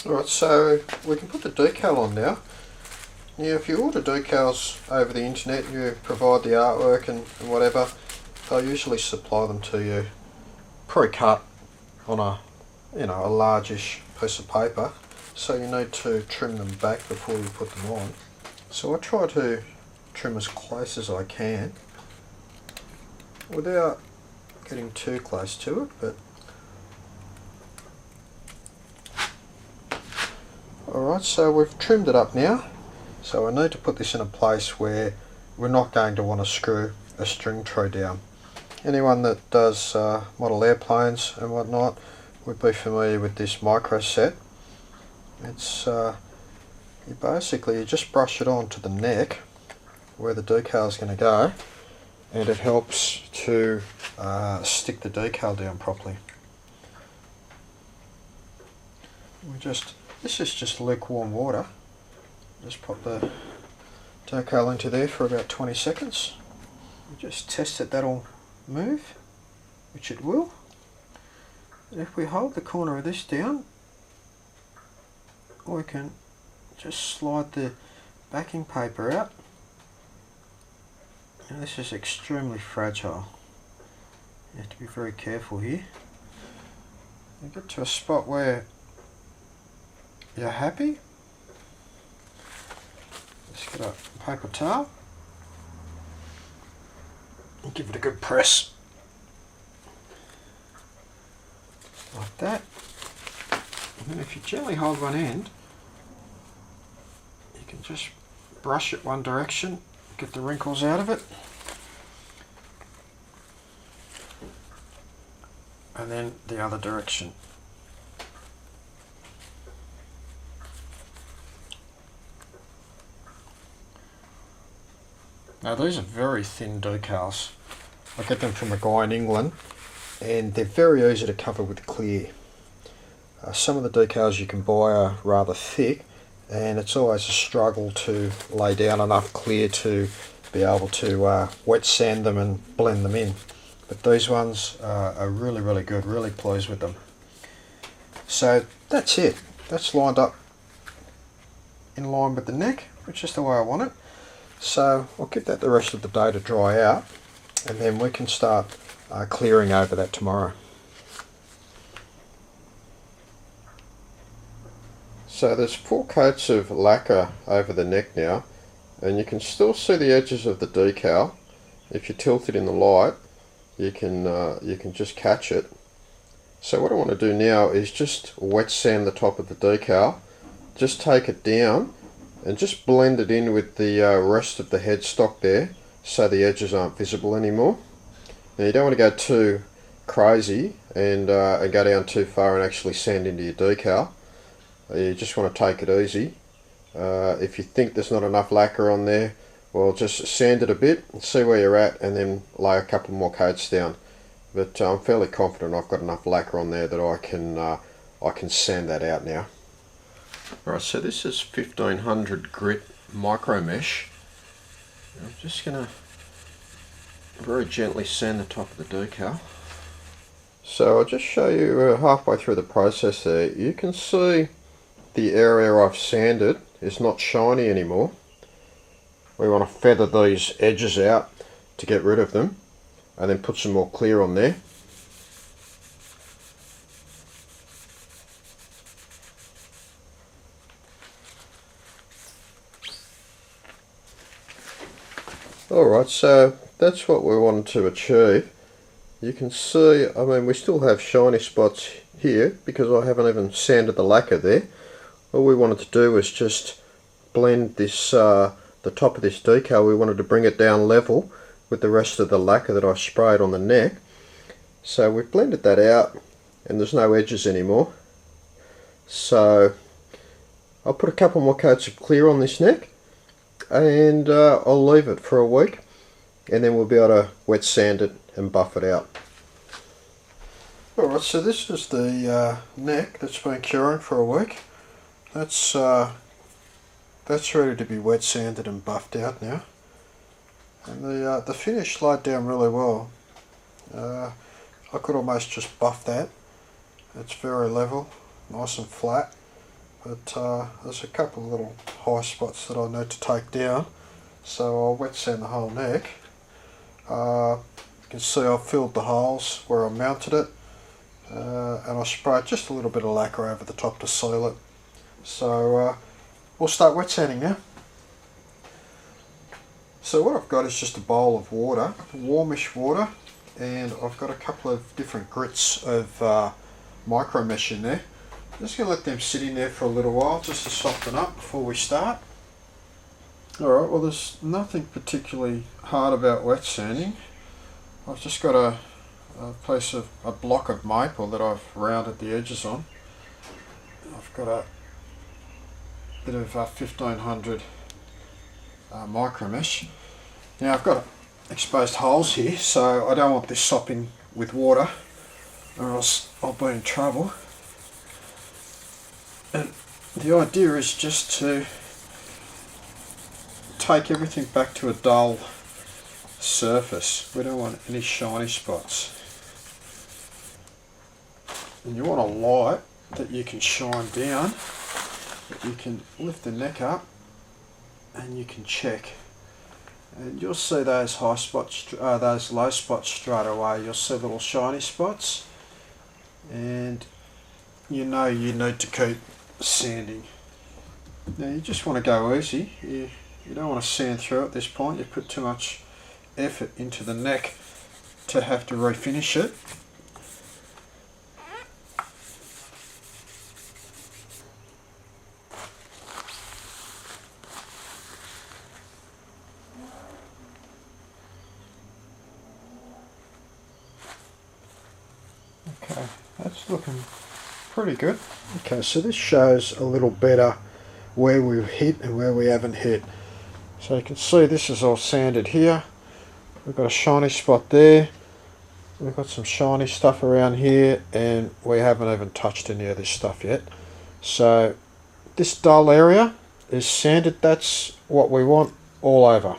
Alright, so we can put the decal on now. Now if you order decals over the internet, you provide the artwork and whatever, they'll usually supply them to you pre-cut on a a largish piece of paper, so you need to trim them back before you put them on. So I try to trim as close as I can without getting too close to it, but alright, so we've trimmed it up now, so I need to put this in a place where we're not going to want to screw a string tree down. Anyone that does model airplanes and whatnot would be familiar with this micro set. It's you just brush it onto the neck where the decal is going to go, and it helps to stick the decal down properly. This is just lukewarm water. Just pop the decal into there for about 20 seconds. Just test that that'll move, which it will. And if we hold the corner of this down, we can just slide the backing paper out. And this is extremely fragile. You have to be very careful here. You get to a spot where you're happy. Just get a paper towel and give it a good press. Like that. And then if you gently hold one end, you can just brush it one direction, get the wrinkles out of it, and then the other direction. Now these are very thin decals. I get them from a guy in England, and they're very easy to cover with clear. Some of the decals you can buy are rather thick, and it's always a struggle to lay down enough clear to be able to wet sand them and blend them in. But these ones are really good, really pleased with them. So that's it. That's lined up in line with the neck, which is the way I want it. So I'll give that the rest of the day to dry out, and then we can start clearing over that tomorrow. So there's 4 coats of lacquer over the neck now, and you can still see the edges of the decal. If you tilt it in the light, you can just catch it. So what I want to do now is just wet sand the top of the decal, just take it down and just blend it in with the rest of the headstock there, so the edges aren't visible anymore. Now you don't want to go too crazy and go down too far and actually sand into your decal. You just want to take it easy. If you think there's not enough lacquer on there, well, just sand it a bit and see where you're at, and then lay a couple more coats down. But I'm fairly confident I've got enough lacquer on there that I can sand that out now. Alright, so this is 1500 grit micro mesh. I'm just going to very gently sand the top of the decal. So I'll just show you halfway through the process there. You can see the area I've sanded is not shiny anymore. We want to feather these edges out to get rid of them, and then put some more clear on there. Alright, so that's what we wanted to achieve. You can see, I mean, we still have shiny spots here because I haven't even sanded the lacquer there. All we wanted to do was just blend this, the top of this decal. We wanted to bring it down level with the rest of the lacquer that I sprayed on the neck. So we've blended that out, and there's no edges anymore. So I'll put a couple more coats of clear on this neck, and I'll leave it for a week, and then we'll be able to wet sand it and buff it out. Alright, so this is the neck that's been curing for a week. That's ready to be wet sanded and buffed out now. And the finish laid down really well. I could almost just buff that. It's very level, nice and flat. but there's a couple of little high spots that I need to take down, so I'll wet sand the whole neck. You can see I've filled the holes where I mounted it, and I sprayed just a little bit of lacquer over the top to seal it. So we'll start wet sanding now. So what I've got is just a bowl of water, warmish water, and I've got a couple of different grits of micro mesh in there. I'm just going to let them sit in there for a little while just to soften up before we start. Alright, well there's nothing particularly hard about wet sanding. I've just got a block of maple that I've rounded the edges on. I've got a bit of 1500 micro mesh. Now I've got exposed holes here, so I don't want this sopping with water or else I'll be in trouble. And the idea is just to take everything back to a dull surface. We don't want any shiny spots. And you want a light that you can shine down, that you can lift the neck up and you can check. And you'll see those high spots, those low spots straight away. You'll see little shiny spots, and you know you need to keep sanding. Now you just want to go easy. You don't want to sand through at this point. You put too much effort into the neck to have to refinish it. Okay, that's looking pretty good. Okay, so this shows a little better where we've hit and where we haven't hit. So you can see this is all sanded here. We've got a shiny spot there. We've got some shiny stuff around here, and we haven't even touched any of this stuff yet. So this dull area is sanded. That's what we want all over.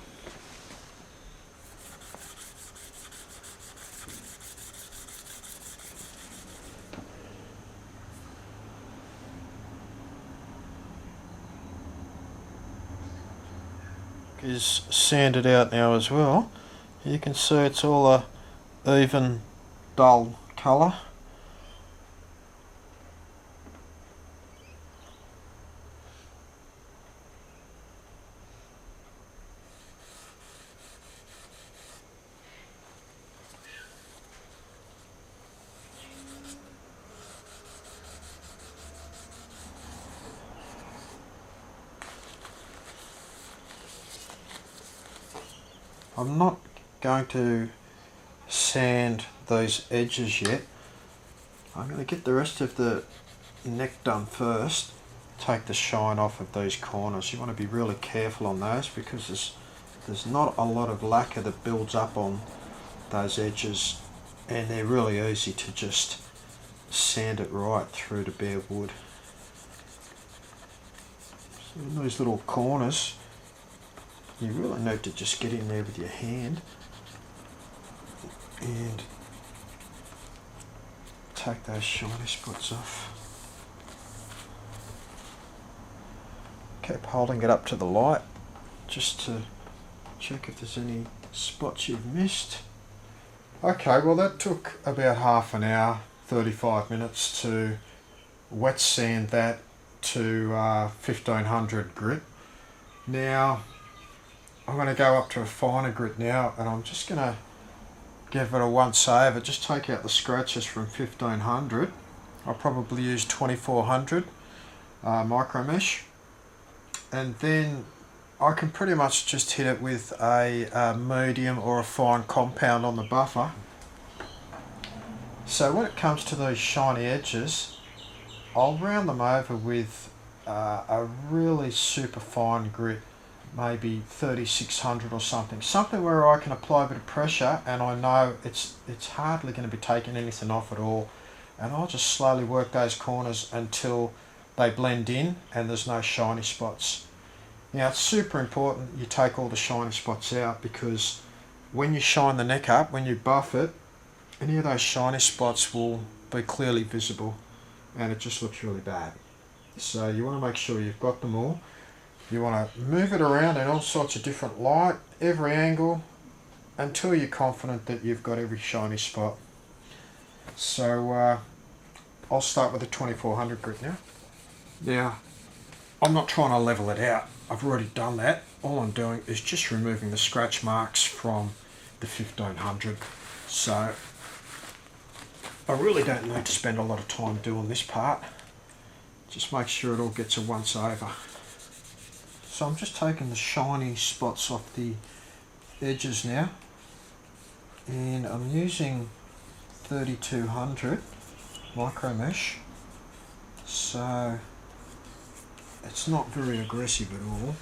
Is sanded out now as well. You can see it's all a even dull colour. I'm not going to sand those edges yet. I'm going to get the rest of the neck done first. Take the shine off of these corners. You want to be really careful on those because there's not a lot of lacquer that builds up on those edges, and they're really easy to just sand it right through to bare wood. So in those little corners, you really need to just get in there with your hand and take those shiny spots off. Keep holding it up to the light just to check if there's any spots you've missed. Okay, well that took about half an hour, 35 minutes to wet sand that to 1500 grit. Now I'm going to go up to a finer grit now, and I'm just going to give it a once over, just take out the scratches from 1500. I'll probably use 2400 micro mesh, and then I can pretty much just hit it with a medium or a fine compound on the buffer. So when it comes to those shiny edges, I'll round them over with a really super fine grit, maybe 3600 or something where I can apply a bit of pressure and I know it's hardly going to be taking anything off at all, and I'll just slowly work those corners until they blend in and there's no shiny spots. Now it's super important you take all the shiny spots out, because when you shine the neck up, when you buff it, any of those shiny spots will be clearly visible and it just looks really bad. So you want to make sure you've got them all. You want to move it around in all sorts of different light, every angle, until you're confident that you've got every shiny spot. So I'll start with the 2400 grit now. Now, I'm not trying to level it out. I've already done that. All I'm doing is just removing the scratch marks from the 1500. So I really don't need to spend a lot of time doing this part. Just make sure it all gets a once over. So I'm just taking the shiny spots off the edges now, and I'm using 3200 micro mesh, so it's not very aggressive at all.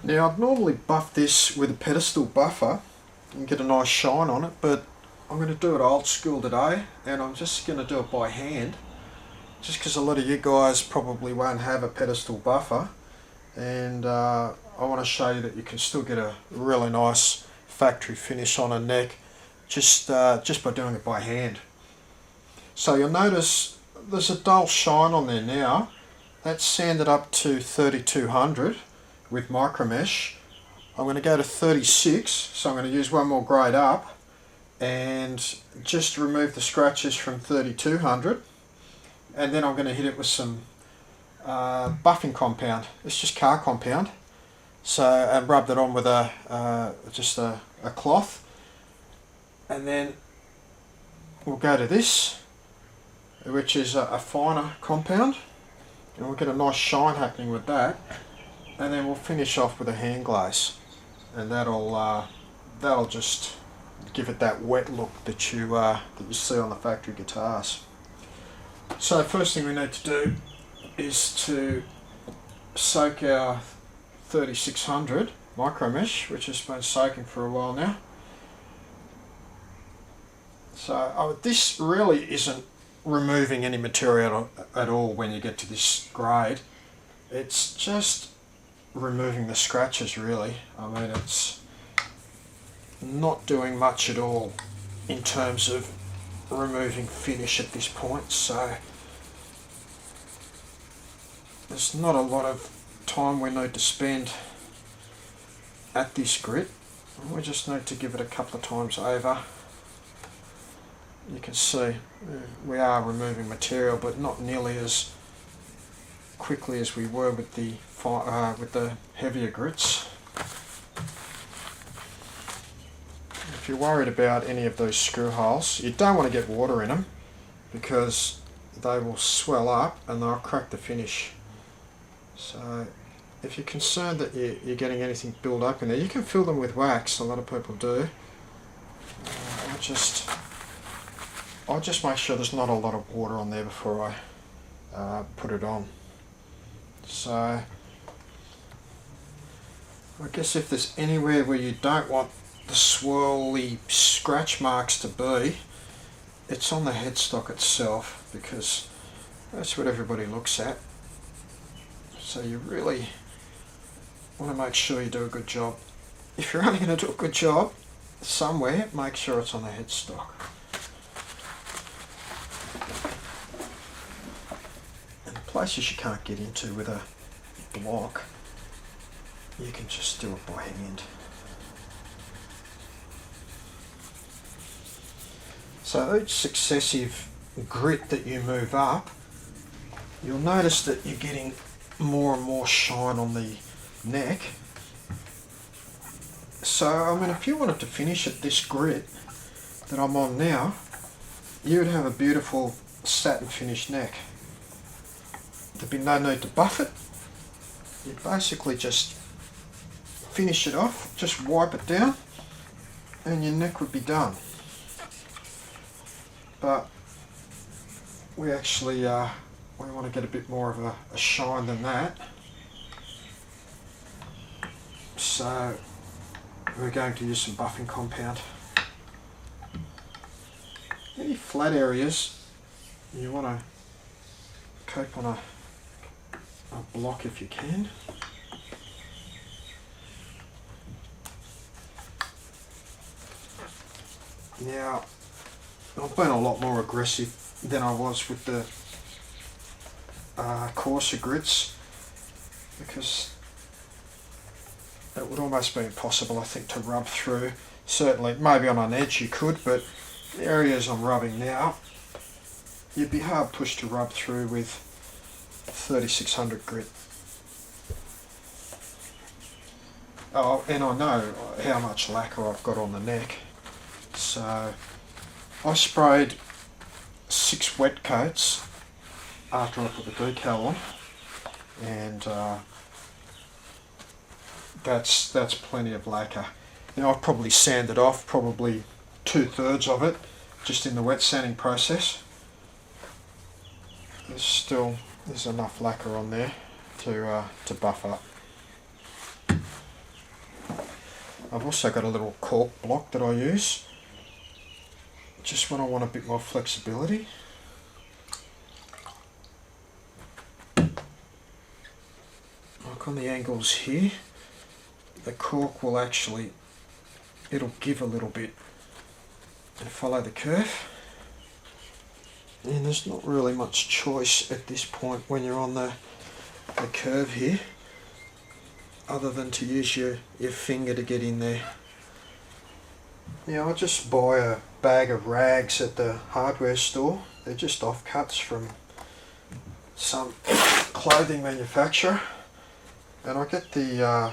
Now I'd normally buff this with a pedestal buffer and get a nice shine on it, but I'm going to do it old school today, and I'm just going to do it by hand, just because a lot of you guys probably won't have a pedestal buffer, and I want to show you that you can still get a really nice factory finish on a neck just by doing it by hand. So you'll notice there's a dull shine on there now. That's sanded up to 3200 with micro mesh. I'm going to go to 36, so I'm going to use one more grade up and just remove the scratches from 3200, and then I'm going to hit it with some buffing compound. It's just car compound. So and rub that on with just a cloth, and then we'll go to this, which is a finer compound, and we'll get a nice shine happening with that, and then we'll finish off with a hand glaze, and that'll just give it that wet look that you see on the factory guitars. So first thing we need to do is to soak our 3600 micro mesh, which has been soaking for a while now. So this really isn't removing any material at all when you get to this grade. It's just removing the scratches really. I mean, it's not doing much at all in terms of removing finish at this point, so there's not a lot of time we need to spend at this grit. We just need to give it a couple of times over. You can see we are removing material, but not nearly as quickly as we were with the heavier grits. If you're worried about any of those screw holes, you don't want to get water in them because they will swell up and they'll crack the finish. So if you're concerned that you're getting anything build up in there, you can fill them with wax. A lot of people do. I'll just make sure there's not a lot of water on there before I put it on. So I guess if there's anywhere where you don't want the swirly scratch marks to be, it's on the headstock itself, because that's what everybody looks at. So you really want to make sure you do a good job. If you're only going to do a good job somewhere, make sure it's on the headstock. And places you can't get into with a block, you can just do it by hand. So each successive grit that you move up, you'll notice that you're getting more and more shine on the neck. So I mean, if you wanted to finish at this grit that I'm on now, you would have a beautiful satin finished neck. There'd be no need to buff it. You'd basically just finish it off, just wipe it down, and your neck would be done. But we actually we want to get a bit more of a shine than that. So we're going to use some buffing compound. Any flat areas you want to cope on a block if you can. Now, I've been a lot more aggressive than I was with the coarser grits, because it would almost be impossible, I think, to rub through. Certainly, maybe on an edge you could, but the areas I'm rubbing now, you'd be hard pushed to rub through with 3600 grit. Oh, and I know how much lacquer I've got on the neck, so I sprayed 6 wet coats after I put the decal on, and that's plenty of lacquer. Now I've probably sanded off probably 2/3 of it just in the wet sanding process. There's enough lacquer on there to buff up. I've also got a little cork block that I use just when I want a bit more flexibility. Like on the angles here, the cork will actually, it'll give a little bit and follow the curve. And there's not really much choice at this point when you're on the curve here, other than to use your finger to get in there. Yeah, I just buy a bag of rags at the hardware store. They're just offcuts from some clothing manufacturer, and I get the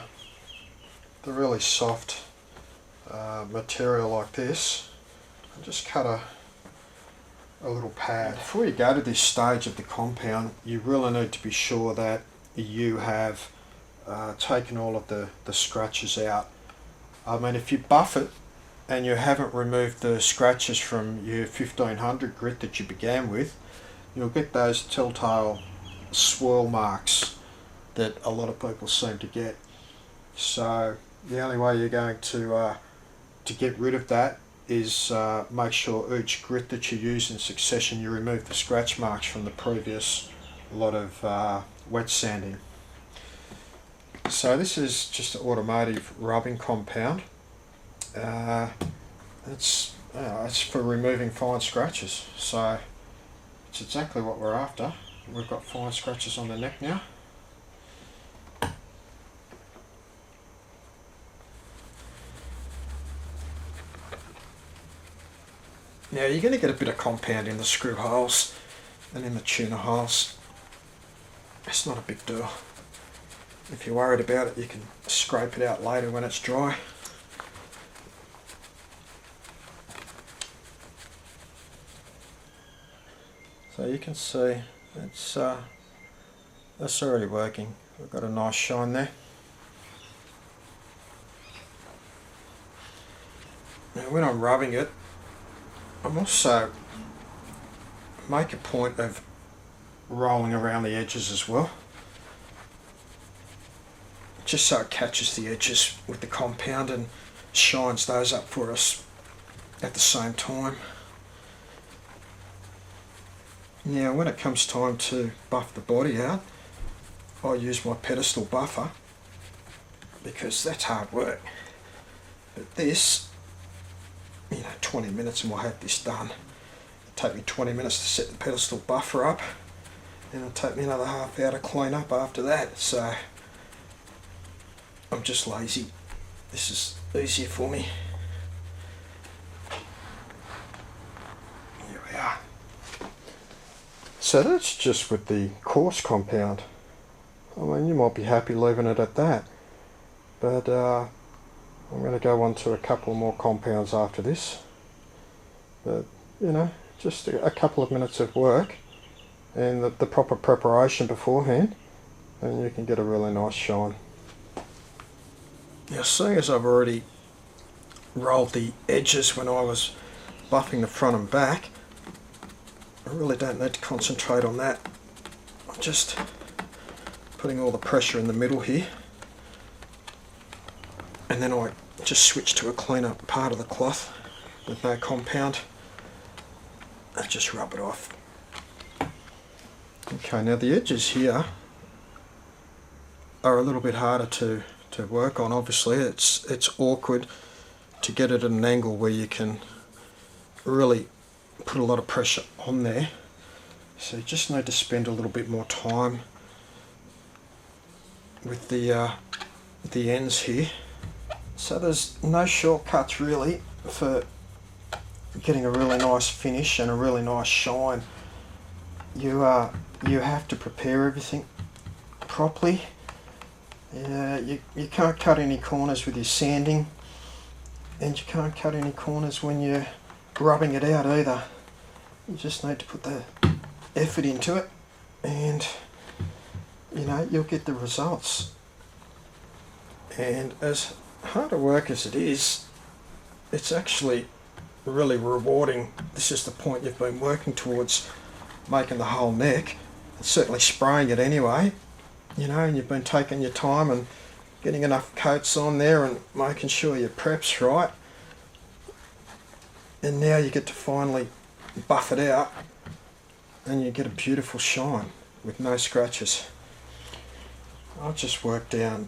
really soft material like this, and just cut a little pad. Before you go to this stage of the compound, you really need to be sure that you have taken all of the scratches out. I mean, if you buff it and you haven't removed the scratches from your 1500 grit that you began with, you'll get those telltale swirl marks that a lot of people seem to get. So the only way you're going to get rid of that is make sure each grit that you use in succession, you remove the scratch marks from the previous lot of wet sanding. So this is just an automotive rubbing compound. It's for removing fine scratches, so it's exactly what we're after. We've got fine scratches on the neck now. Now you're going to get a bit of compound in the screw holes and in the tuner holes. It's not a big deal. If you're worried about it, you can scrape it out later when it's dry. So you can see it's already working. We've got a nice shine there. Now when I'm rubbing it, I'm also make a point of rolling around the edges as well, just so it catches the edges with the compound and shines those up for us at the same time. Now when it comes time to buff the body out, I use my pedestal buffer because that's hard work. But this, 20 minutes and we'll have this done. It'll take me 20 minutes to set the pedestal buffer up, and it'll take me another half hour to clean up after that. So I'm just lazy. This is easier for me. Here we are. So that's just with the coarse compound. I mean, you might be happy leaving it at that, but I'm going to go on to a couple more compounds after this. But just a couple of minutes of work and the proper preparation beforehand, and you can get a really nice shine. Now, seeing as I've already rolled the edges when I was buffing the front and back, I really don't need to concentrate on that. I'm just putting all the pressure in the middle here, and then I just switch to a cleaner part of the cloth with no compound and just rub it off. Okay, now the edges here are a little bit harder to work on. Obviously it's awkward to get it at an angle where you can really put a lot of pressure on there. So you just need to spend a little bit more time with the ends here. So there's no shortcuts really for getting a really nice finish and a really nice shine. You have to prepare everything properly. You can't cut any corners with your sanding, and you can't cut any corners when you're rubbing it out either. You just need to put the effort into it, and you know, you'll get the results. And as hard a work as it is, it's actually really rewarding. This is the point you've been working towards, making the whole neck, and certainly spraying it anyway, you know, and you've been taking your time and getting enough coats on there and making sure your prep's right, and now you get to finally buff it out and you get a beautiful shine with no scratches. I'll just work down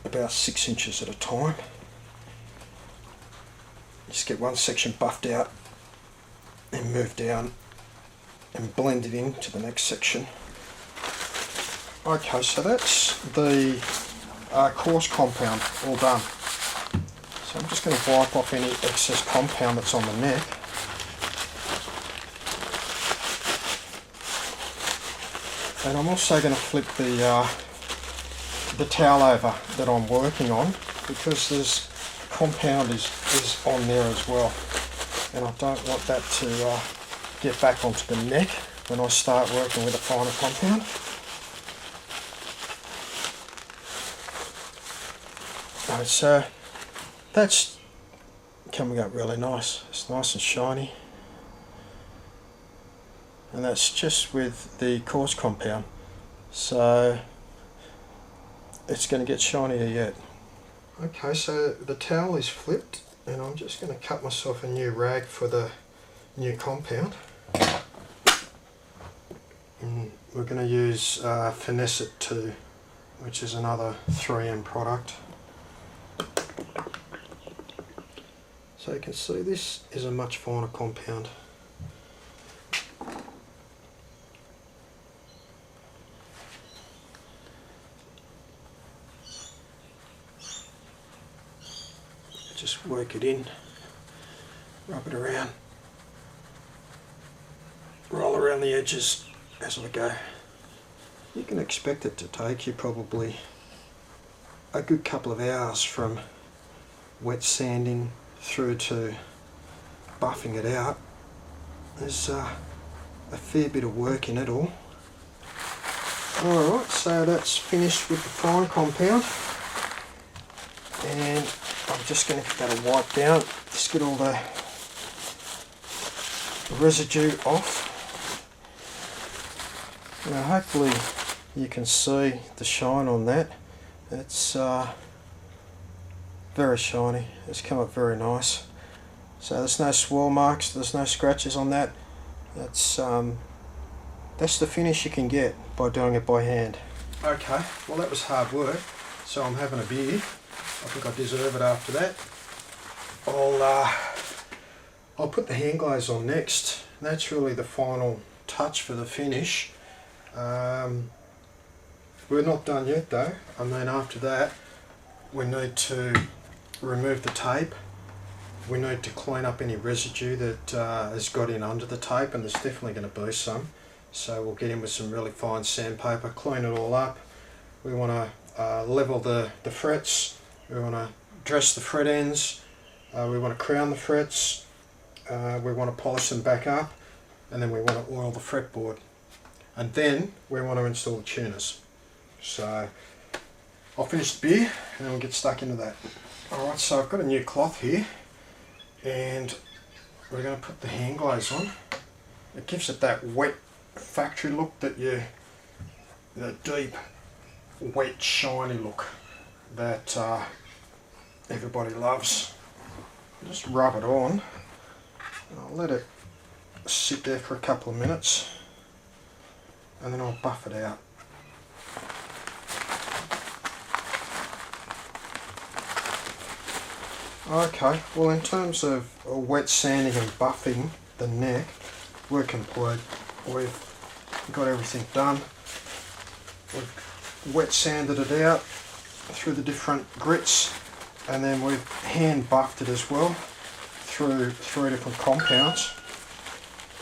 about 6 inches at a time. Just get one section buffed out and move down and blend it into the next section. Okay, so that's the coarse compound all done. So I'm just going to wipe off any excess compound that's on the neck. And I'm also going to flip the towel over that I'm working on, because there's compound is on there as well, and I don't want that to get back onto the neck when I start working with a finer compound. Right, so that's coming up really nice. It's nice and shiny, and that's just with the coarse compound, so it's going to get shinier yet. Okay, so the towel is flipped, and I'm just going to cut myself a new rag for the new compound. And we're going to use Finesse It 2, which is another 3M product. So you can see this is a much finer compound. Just work it in, rub it around, roll around the edges as I go. You can expect it to take you probably a good couple of hours from wet sanding through to buffing it out. There's a fair bit of work in it all. Alright, so that's finished with the fine compound, and I'm just going to get that wipe down, just get all the residue off. Now hopefully you can see the shine on that. It's very shiny, it's come up very nice. So there's no swirl marks, there's no scratches on that. That's the finish you can get by doing it by hand. Okay, well that was hard work, so I'm having a beer. I think I deserve it after that. I'll put the hand glaze on next. That's really the final touch for the finish. We're not done yet though. I mean, after that we need to remove the tape. We need to clean up any residue that has got in under the tape, and there's definitely going to be some. So we'll get in with some really fine sandpaper, clean it all up. We want to level the frets. We want to dress the fret ends, we want to crown the frets, we want to polish them back up, and then we want to oil the fretboard. And then we want to install the tuners. So I'll finish the beer and then we'll get stuck into that. Alright, so I've got a new cloth here, and we're going to put the hand glaze on. It gives it that wet factory look, that the deep, wet, shiny look that everybody loves. Just rub it on. I'll let it sit there for a couple of minutes, and then I'll buff it out. Okay, well in terms of wet sanding and buffing the neck, we're complete. We've got everything done. We've wet sanded it out through the different grits, and then we've hand bucked it as well through 3 different compounds,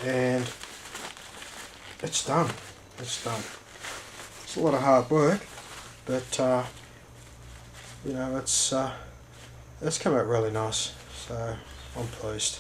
and it's done. It's done. It's a lot of hard work, but you know, it's come out really nice, so I'm pleased.